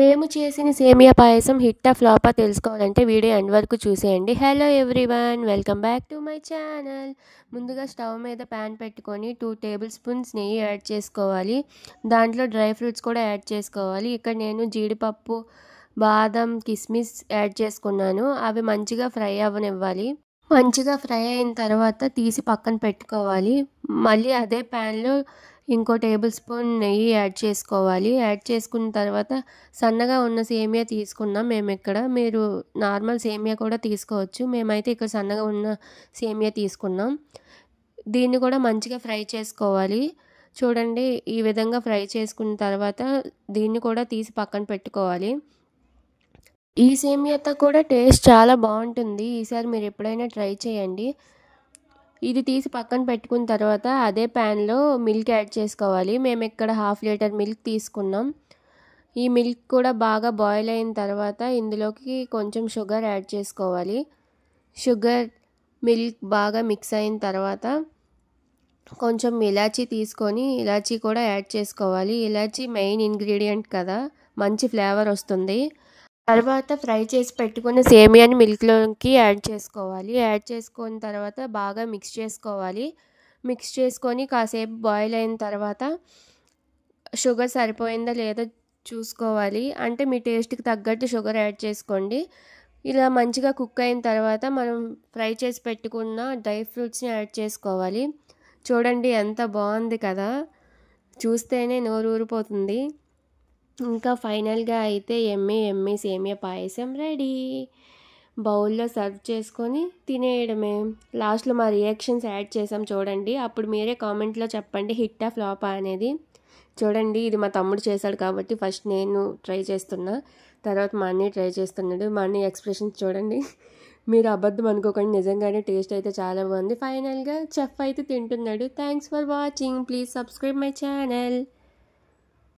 మేము చేసిన సేమియా పాయసం హిట్టా ఫ్లాపా తెలుసుకోవాలంటే వీడియో ఎండ్ వరకు చూసేయండి. Hello everyone, welcome back to my channel. ముందుగా స్టవ్ మీద ప్యాన్ పెట్టుకొని 2 టేబుల్ స్పూన్స్ నెయ్యి యాడ్ చేసుకోవాలి. దాంట్లో డ్రై ఫ్రూట్స్ కూడా యాడ్ చేసుకోవాలి. ఇక్కడ నేను జీడిపప్పు, బాదం, కిస్మిస్ యాడ్ చేసుకున్నాను. అవి మంచిగా ఫ్రై అవ్వనివ్వాలి. మంచిగా ఫ్రై అయిన తర్వాత తీసి పక్కన పెట్టుకోవాలి. మళ్ళీ అదే ప్యాన్లో ఇంకో టేబుల్ స్పూన్ నెయ్యి యాడ్ చేసుకోవాలి. యాడ్ చేసుకున్న తర్వాత సన్నగా ఉన్న సేమియా తీసుకున్నాం మేము ఇక్కడ. మీరు నార్మల్ సేమియా కూడా తీసుకోవచ్చు. మేమైతే ఇక్కడ సన్నగా ఉన్న సేమియా తీసుకున్నాం. దీన్ని కూడా మంచిగా ఫ్రై చేసుకోవాలి. చూడండి, ఈ విధంగా ఫ్రై చేసుకున్న తర్వాత దీన్ని కూడా తీసి పక్కన పెట్టుకోవాలి. ఈ సేమియాతో కూడా టేస్ట్ చాలా బాగుంటుంది. ఈసారి మీరు ఎప్పుడైనా ట్రై చేయండి. ఇది తీసి పక్కన పెట్టుకున్న తర్వాత అదే ప్యాన్లో మిల్క్ యాడ్ చేసుకోవాలి. మేము ఇక్కడ 1/2 లీటర్ మిల్క్ తీసుకున్నాం. ఈ మిల్క్ కూడా బాగా బాయిల్ అయిన తర్వాత ఇందులోకి కొంచెం షుగర్ యాడ్ చేసుకోవాలి. షుగర్, మిల్క్ బాగా మిక్స్ అయిన తర్వాత కొంచెం ఇలాచీ తీసుకొని ఇలాచీ కూడా యాడ్ చేసుకోవాలి. ఇలాచీ మెయిన్ ఇంగ్రీడియంట్ కదా, మంచి ఫ్లేవర్ వస్తుంది. తర్వాత ఫ్రై చేసి పెట్టుకున్న సేమియాని మిల్క్లోకి యాడ్ చేసుకోవాలి. యాడ్ చేసుకున్న తర్వాత బాగా మిక్స్ చేసుకోవాలి. మిక్స్ చేసుకొని కాసేపు బాయిల్ అయిన తర్వాత షుగర్ సరిపోయిందా లేదా చూసుకోవాలి. అంటే మీ టేస్ట్కి తగ్గట్టు షుగర్ యాడ్ చేసుకోండి. ఇలా మంచిగా కుక్ అయిన తర్వాత మనం ఫ్రై చేసి పెట్టుకున్న డ్రై ఫ్రూట్స్ని యాడ్ చేసుకోవాలి. చూడండి ఎంత బాగుంది కదా, చూస్తేనే నోరు ఊరిపోతుంది. ఇంకా ఫైనల్గా అయితే ఎమ్మీ సేమియా పాయసం రెడీ. బౌల్లో సర్వ్ చేసుకొని తినేయడమే. లాస్ట్లో మా రియాక్షన్స్ యాడ్ చేసాం చూడండి. అప్పుడు మీరే కామెంట్లో చెప్పండి హిట్టా ఫ్లాపా అనేది. చూడండి, ఇది మా తమ్ముడు చేశాడు కాబట్టి ఫస్ట్ నేను ట్రై చేస్తున్నా, తర్వాత మా అన్నయ్య ట్రై చేస్తున్నాడు. మా అన్నయ్య ఎక్స్ప్రెషన్స్ చూడండి. మీరు అబద్ధం అనుకోకండి, నిజంగానే టేస్ట్ అయితే చాలా బాగుంది. ఫైనల్గా చెఫ్ అయితే తింటున్నాడు. Thanks for watching. Please subscribe my channel.